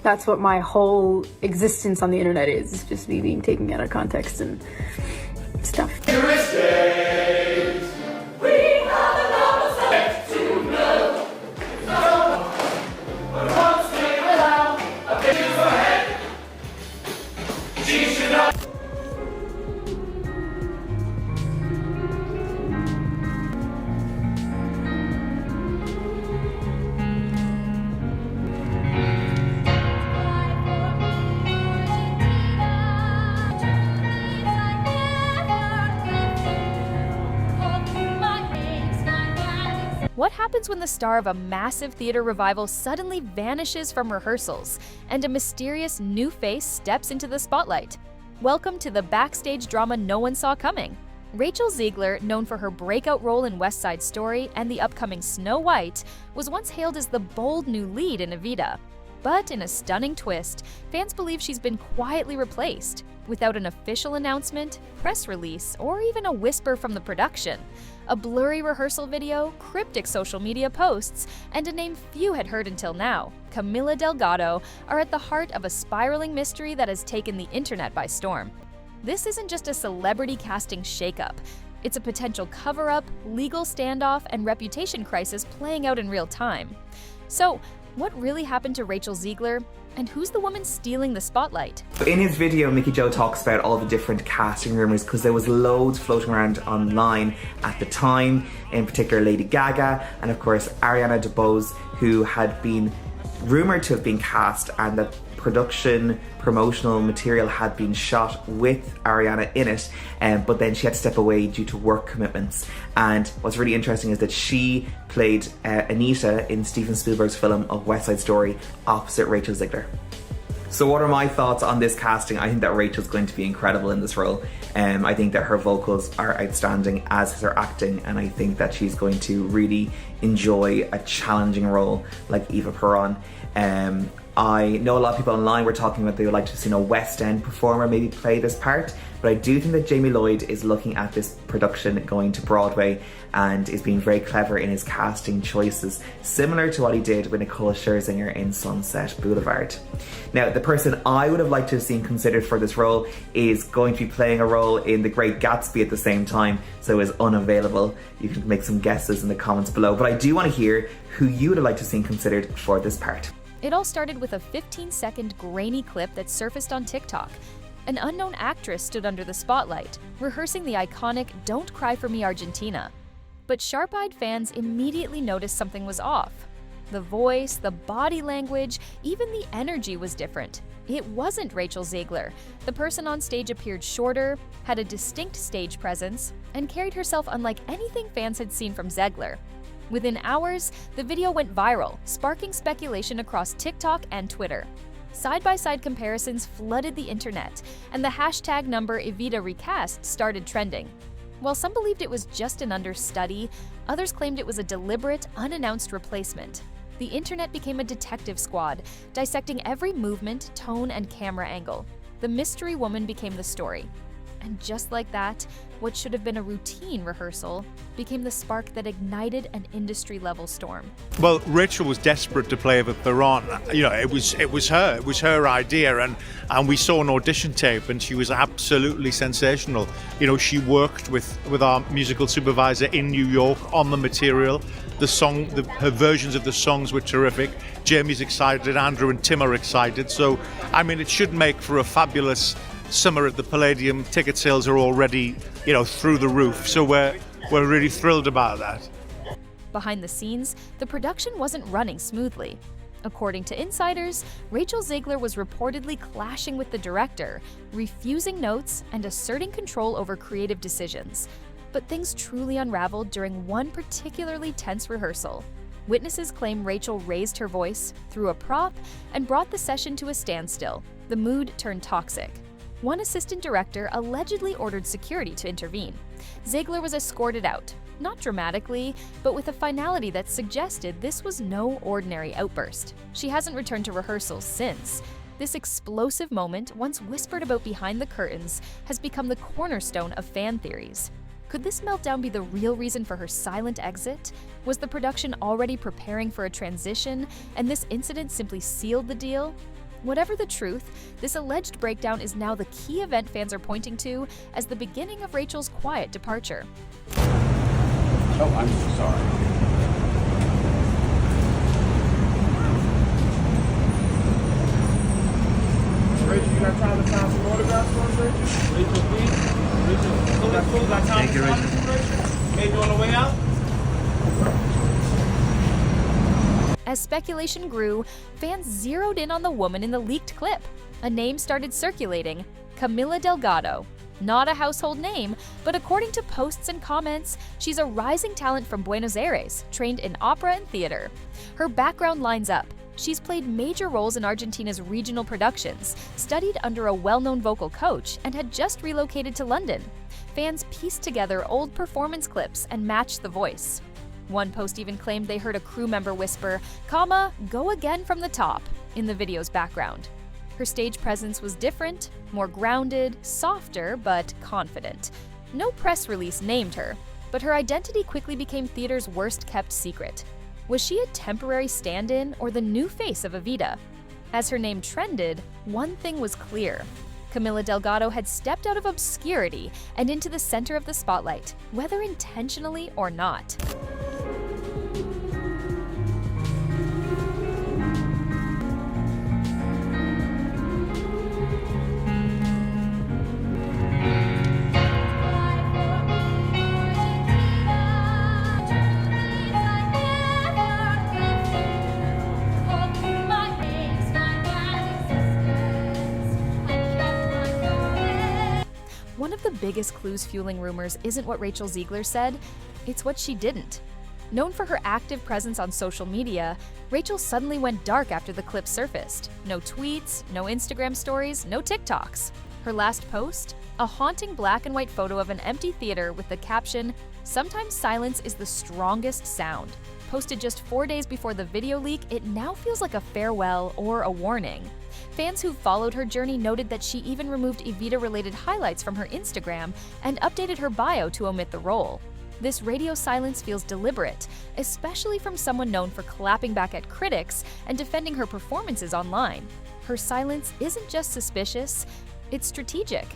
That's what my whole existence on the internet is. It's just me being taken out of context and stuff. What happens when the star of a massive theater revival suddenly vanishes from rehearsals and a mysterious new face steps into the spotlight? Welcome to the backstage drama no one saw coming. Rachel Zegler, known for her breakout role in West Side Story and the upcoming Snow White, was once hailed as the bold new lead in Evita. But in a stunning twist, fans believe she's been quietly replaced, without an official announcement, press release, or even a whisper from the production. A blurry rehearsal video, cryptic social media posts, and a name few had heard until now, Camila Delgado, are at the heart of a spiraling mystery that has taken the internet by storm. This isn't just a celebrity casting shakeup. It's a potential cover-up, legal standoff, and reputation crisis playing out in real time. So, what really happened to Rachel Zegler? And who's the woman stealing the spotlight? In his video, Mickey Joe talks about all the different casting rumors because there was loads floating around online at the time, in particular Lady Gaga and of course Ariana DeBose, who had been rumored to have been cast, and that production promotional material had been shot with Ariana in it, but then she had to step away due to work commitments. And what's really interesting is that she played Anita in Steven Spielberg's film of West Side Story opposite Rachel Zegler. So what are my thoughts on this casting? I think that Rachel's going to be incredible in this role. I think that her vocals are outstanding, as is her acting, and I think that she's going to really enjoy a challenging role like Eva Peron. I know a lot of people online were talking about they would like to have seen a West End performer maybe play this part, but I do think that Jamie Lloyd is looking at this production going to Broadway and is being very clever in his casting choices, similar to what he did with Nicole Scherzinger in Sunset Boulevard. Now, the person I would have liked to have seen considered for this role is going to be playing a role in The Great Gatsby at the same time, so is unavailable. You can make some guesses in the comments below, but I do want to hear who you would have liked to have seen considered for this part. It all started with a 15-second grainy clip that surfaced on TikTok. An unknown actress stood under the spotlight, rehearsing the iconic "Don't Cry for Me, Argentina." But sharp-eyed fans immediately noticed something was off. The voice, the body language, even the energy was different. It wasn't Rachel Zegler. The person on stage appeared shorter, had a distinct stage presence, and carried herself unlike anything fans had seen from Zegler. Within hours, the video went viral, sparking speculation across TikTok and Twitter. Side-by-side comparisons flooded the internet, and the hashtag number Evita recast started trending. While some believed it was just an understudy, others claimed it was a deliberate, unannounced replacement. The internet became a detective squad, dissecting every movement, tone, and camera angle. The mystery woman became the story. And just like that, what should have been a routine rehearsal became the spark that ignited an industry-level storm. Well, Rachel was desperate to play Eva Peron. You know, it was her idea, and we saw an audition tape, and she was absolutely sensational. You know, she worked with our musical supervisor in New York on the material. Her versions of the songs were terrific. Jamie's excited, Andrew and Tim are excited. So, I mean, it should make for a fabulous summer at the Palladium. Ticket sales are already, through the roof. So we're really thrilled about that. Behind the scenes, the production wasn't running smoothly. According to insiders, Rachel Zegler was reportedly clashing with the director, refusing notes, and asserting control over creative decisions. But things truly unraveled during one particularly tense rehearsal. Witnesses claim Rachel raised her voice, threw a prop, and brought the session to a standstill. The mood turned toxic. One assistant director allegedly ordered security to intervene. Zegler was escorted out, not dramatically, but with a finality that suggested this was no ordinary outburst. She hasn't returned to rehearsals since. This explosive moment, once whispered about behind the curtains, has become the cornerstone of fan theories. Could this meltdown be the real reason for her silent exit? Was the production already preparing for a transition, and this incident simply sealed the deal? Whatever the truth, this alleged breakdown is now the key event fans are pointing to as the beginning of Rachel's quiet departure. Oh, I'm so sorry. Rachel, you got time to sign some autographs for us, Rachel? Rachel, please. Rachel, you got time to sign some, Rachel? Maybe on the way out? As speculation grew, fans zeroed in on the woman in the leaked clip. A name started circulating: Camila Delgado. Not a household name, but according to posts and comments, she's a rising talent from Buenos Aires, trained in opera and theater. Her background lines up. She's played major roles in Argentina's regional productions, studied under a well-known vocal coach, and had just relocated to London. Fans pieced together old performance clips and matched the voice. One post even claimed they heard a crew member whisper, "Comma, go again from the top," in the video's background. Her stage presence was different, more grounded, softer, but confident. No press release named her, but her identity quickly became theater's worst-kept secret. Was she a temporary stand-in or the new face of Evita? As her name trended, one thing was clear. Camila Delgado had stepped out of obscurity and into the center of the spotlight, whether intentionally or not. One of the biggest clues fueling rumors isn't what Rachel Zegler said, it's what she didn't. Known for her active presence on social media, Rachel suddenly went dark after the clip surfaced. No tweets, no Instagram stories, no TikToks. Her last post? A haunting black and white photo of an empty theater with the caption, "Sometimes silence is the strongest sound." Posted just 4 days before the video leak, it now feels like a farewell or a warning. Fans who followed her journey noted that she even removed Evita-related highlights from her Instagram and updated her bio to omit the role. This radio silence feels deliberate, especially from someone known for clapping back at critics and defending her performances online. Her silence isn't just suspicious, it's strategic.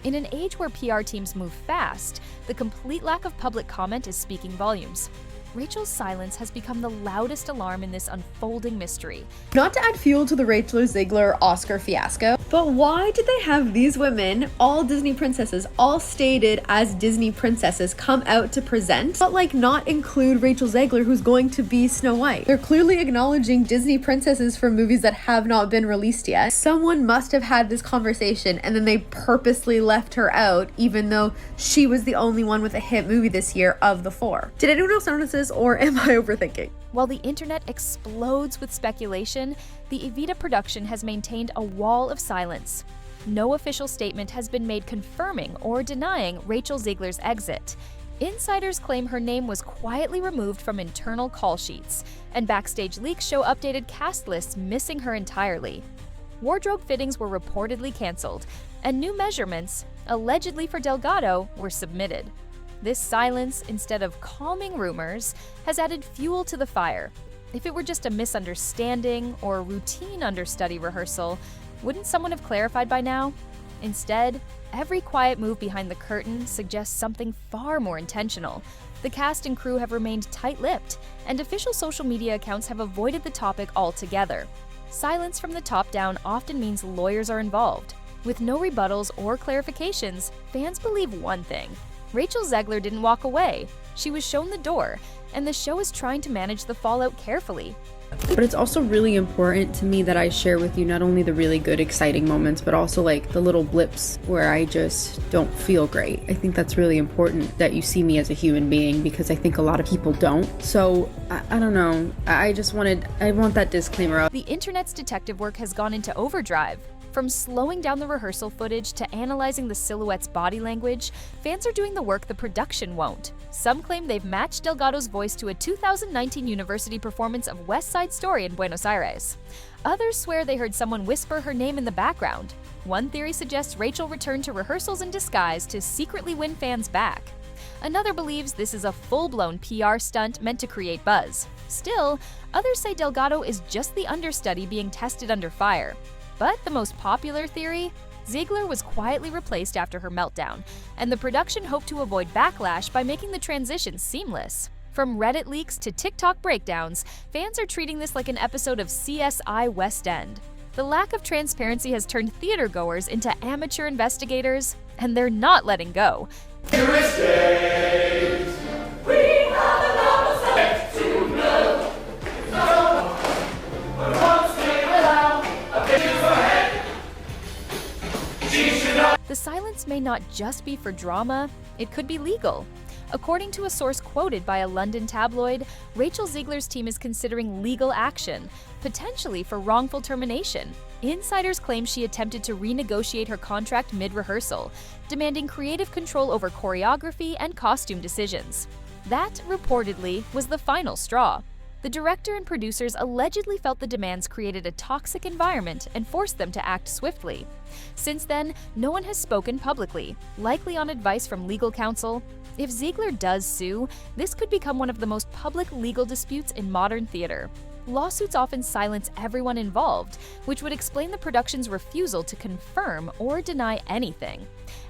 In an age where PR teams move fast, the complete lack of public comment is speaking volumes. Rachel's silence has become the loudest alarm in this unfolding mystery. Not to add fuel to the Rachel Zegler Oscar fiasco, but why did they have these women, all Disney princesses, all stated as Disney princesses, come out to present, but like not include Rachel Zegler, who's going to be Snow White? They're clearly acknowledging Disney princesses from movies that have not been released yet. Someone must have had this conversation and then they purposely left her out, even though she was the only one with a hit movie this year of the four. Did anyone else notice this, or am I overthinking? While the internet explodes with speculation, the Evita production has maintained a wall of silence. No official statement has been made confirming or denying Rachel Zegler's exit. Insiders claim her name was quietly removed from internal call sheets, and backstage leaks show updated cast lists missing her entirely. Wardrobe fittings were reportedly canceled, and new measurements, allegedly for Delgado, were submitted. This silence, instead of calming rumors, has added fuel to the fire. If it were just a misunderstanding or a routine understudy rehearsal, wouldn't someone have clarified by now? Instead, every quiet move behind the curtain suggests something far more intentional. The cast and crew have remained tight-lipped, and official social media accounts have avoided the topic altogether. Silence from the top down often means lawyers are involved. With no rebuttals or clarifications, fans believe one thing: Rachel Zegler didn't walk away. She was shown the door, and the show is trying to manage the fallout carefully. But it's also really important to me that I share with you not only the really good, exciting moments, but also like the little blips where I just don't feel great. I think that's really important that you see me as a human being, because I think a lot of people don't. So I don't know. I want that disclaimer out. The internet's detective work has gone into overdrive. From slowing down the rehearsal footage to analyzing the silhouette's body language, fans are doing the work the production won't. Some claim they've matched Delgado's voice to a 2019 university performance of West Side Story in Buenos Aires. Others swear they heard someone whisper her name in the background. One theory suggests Rachel returned to rehearsals in disguise to secretly win fans back. Another believes this is a full-blown PR stunt meant to create buzz. Still, others say Delgado is just the understudy being tested under fire. But the most popular theory? Zegler was quietly replaced after her meltdown, and the production hoped to avoid backlash by making the transition seamless. From Reddit leaks to TikTok breakdowns, fans are treating this like an episode of CSI West End. The lack of transparency has turned theatergoers into amateur investigators, and they're not letting go. The silence may not just be for drama, it could be legal. According to a source quoted by a London tabloid, Rachel Zegler's team is considering legal action, potentially for wrongful termination. Insiders claim she attempted to renegotiate her contract mid-rehearsal, demanding creative control over choreography and costume decisions. That, reportedly, was the final straw. The director and producers allegedly felt the demands created a toxic environment and forced them to act swiftly. Since then, no one has spoken publicly, likely on advice from legal counsel. If Zegler does sue, this could become one of the most public legal disputes in modern theater. Lawsuits often silence everyone involved, which would explain the production's refusal to confirm or deny anything.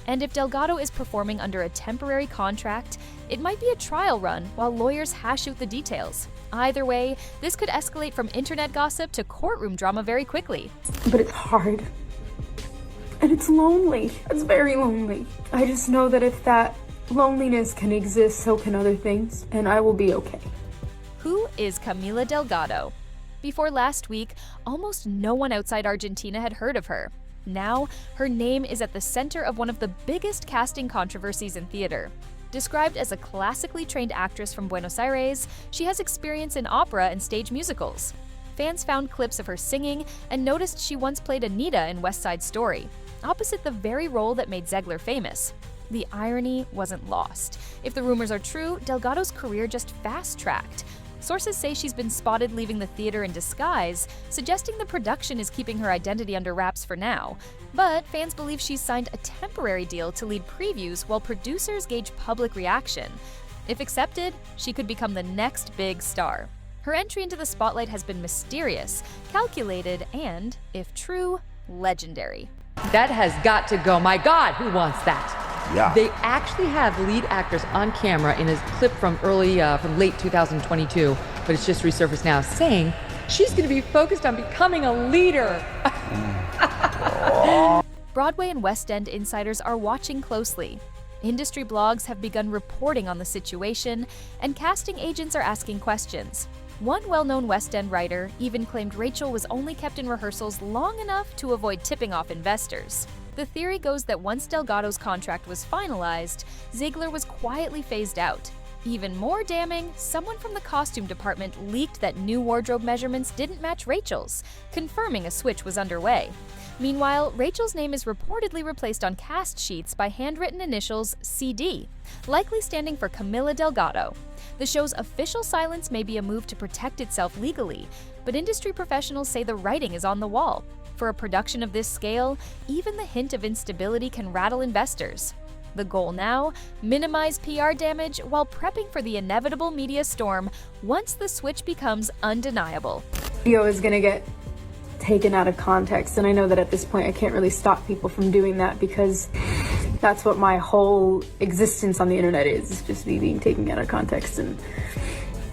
And if Delgado is performing under a temporary contract, it might be a trial run while lawyers hash out the details. Either way, this could escalate from internet gossip to courtroom drama very quickly. But it's hard. And it's lonely. It's very lonely. I just know that if that loneliness can exist, so can other things, and I will be okay. Who is Camila Delgado? Before last week, almost no one outside Argentina had heard of her. Now, her name is at the center of one of the biggest casting controversies in theater. Described as a classically trained actress from Buenos Aires, she has experience in opera and stage musicals. Fans found clips of her singing and noticed she once played Anita in West Side Story, opposite the very role that made Zegler famous. The irony wasn't lost. If the rumors are true, Delgado's career just fast-tracked. Sources say she's been spotted leaving the theater in disguise, suggesting the production is keeping her identity under wraps for now. But fans believe she's signed a temporary deal to lead previews while producers gauge public reaction. If accepted, she could become the next big star. Her entry into the spotlight has been mysterious, calculated, and, if true, legendary. That has got to go. My God, who wants that? Yeah. They actually have lead actors on camera in a clip from late 2022, but it's just resurfaced now, saying she's going to be focused on becoming a leader. Broadway and West End insiders are watching closely. Industry blogs have begun reporting on the situation, and casting agents are asking questions. One well-known West End writer even claimed Rachel was only kept in rehearsals long enough to avoid tipping off investors. The theory goes that once Delgado's contract was finalized, Zegler was quietly phased out. Even more damning, someone from the costume department leaked that new wardrobe measurements didn't match Rachel's, confirming a switch was underway. Meanwhile, Rachel's name is reportedly replaced on cast sheets by handwritten initials CD, likely standing for Camila Delgado. The show's official silence may be a move to protect itself legally, but industry professionals say the writing is on the wall. For a production of this scale, even the hint of instability can rattle investors. The goal now? Minimize PR damage while prepping for the inevitable media storm once the switch becomes undeniable. Video is gonna get taken out of context, and I know that at this point I can't really stop people from doing that because that's what my whole existence on the internet is just me being taken out of context and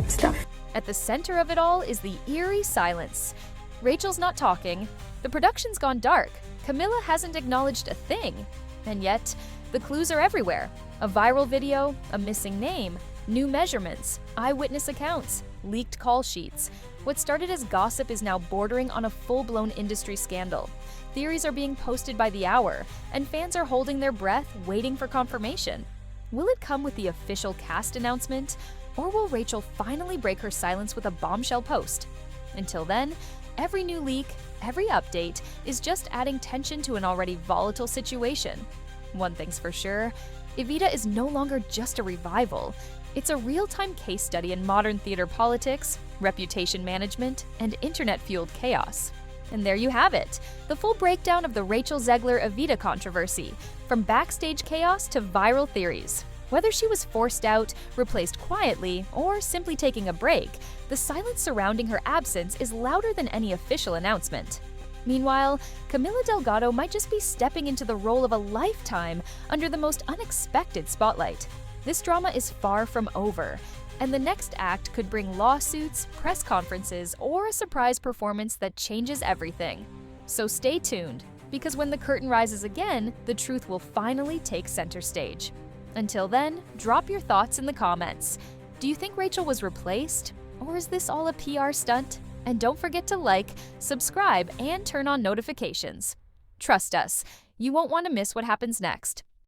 stuff. At the center of it all is the eerie silence. Rachel's not talking, the production's gone dark, Camila hasn't acknowledged a thing, and yet the clues are everywhere. A viral video, a missing name, new measurements, eyewitness accounts, leaked call sheets. What started as gossip is now bordering on a full-blown industry scandal. Theories are being posted by the hour, and fans are holding their breath, waiting for confirmation. Will it come with the official cast announcement, or will Rachel finally break her silence with a bombshell post? Until then, every new leak, every update is just adding tension to an already volatile situation. One thing's for sure, Evita is no longer just a revival. It's a real-time case study in modern theater politics, reputation management, and internet-fueled chaos. And there you have it, the full breakdown of the Rachel Zegler Evita controversy, from backstage chaos to viral theories. Whether she was forced out, replaced quietly, or simply taking a break, the silence surrounding her absence is louder than any official announcement. Meanwhile, Camila Delgado might just be stepping into the role of a lifetime under the most unexpected spotlight. This drama is far from over, and the next act could bring lawsuits, press conferences, or a surprise performance that changes everything. So stay tuned, because when the curtain rises again, the truth will finally take center stage. Until then, drop your thoughts in the comments. Do you think Rachel was replaced? Or is this all a PR stunt? And don't forget to like, subscribe, and turn on notifications. Trust us, you won't want to miss what happens next.